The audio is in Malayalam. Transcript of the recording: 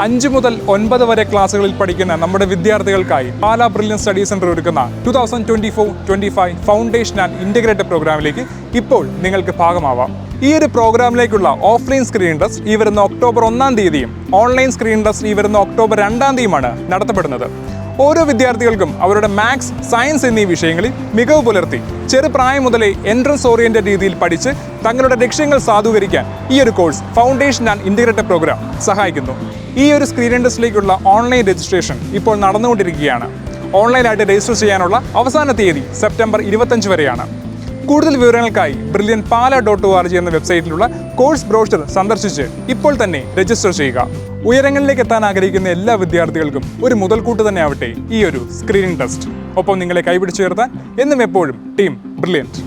5 മുതൽ 9 വരെ ക്ലാസ്സുകളിൽ പഠിക്കുന്ന നമ്മുടെ വിദ്യാർത്ഥികൾക്കായി പാലാ ബ്രില്യൻ സ്റ്റഡി സെന്റർ ഒരുക്കുന്ന 2024-25 ഫൗണ്ടേഷൻ ആൻഡ് ഇൻ്റഗ്രേറ്റഡ് പ്രോഗ്രാമിലേക്ക് ഇപ്പോൾ നിങ്ങൾക്ക് ഭാഗമാവാം. ഈ ഒരു പ്രോഗ്രാമിലേക്കുള്ള ഓഫ്ലൈൻ സ്ക്രീൻ ടെസ്റ്റ് ഈ വരുന്ന ഒക്ടോബർ 1-ാം തീയതിയും ഓൺലൈൻ സ്ക്രീൻ ടെസ്റ്റ് ഈ വരുന്ന ഒക്ടോബർ 2-ാം തീയതിയുമാണ് നടത്തപ്പെടുന്നത്. ഓരോ വിദ്യാർത്ഥികൾക്കും അവരുടെ മാത്സ്, സയൻസ് എന്നീ വിഷയങ്ങളിൽ മികവ് പുലർത്തി ചെറുപ്രായം മുതലേ എൻട്രൻസ് ഓറിയന്റഡ് രീതിയിൽ പഠിച്ച് തങ്ങളുടെ ലക്ഷ്യങ്ങൾ സാധൂകരിക്കാൻ ഈ ഒരു course foundation and integrated programme സഹായിക്കുന്നു. ഈ ഒരു സ്ക്രീൻ ടെസ്റ്റിലേക്കുള്ള ഓൺലൈൻ രജിസ്ട്രേഷൻ ഇപ്പോൾ നടന്നുകൊണ്ടിരിക്കുകയാണ്. ഓൺലൈനായിട്ട് രജിസ്റ്റർ ചെയ്യാനുള്ള അവസാന തീയതി സെപ്റ്റംബർ 25 വരെയാണ്. കൂടുതൽ വിവരങ്ങൾക്കായി brilliantpala.org എന്ന വെബ്സൈറ്റിലുള്ള കോഴ്സ് ബ്രോഷർ സന്ദർശിച്ച് ഇപ്പോൾ തന്നെ രജിസ്റ്റർ ചെയ്യുക. ഉയരങ്ങളിലേക്ക് എത്താൻ ആഗ്രഹിക്കുന്ന എല്ലാ വിദ്യാർത്ഥികൾക്കും ഒരു മുതൽക്കൂട്ട് തന്നെ ആവട്ടെ ഈ ഒരു സ്ക്രീനിംഗ് ടെസ്റ്റ്. ഒപ്പം നിങ്ങളെ കൈപിടിച്ചുയർത്താൻ എന്നും എപ്പോഴും ടീം ബ്രില്യൻറ്റ്.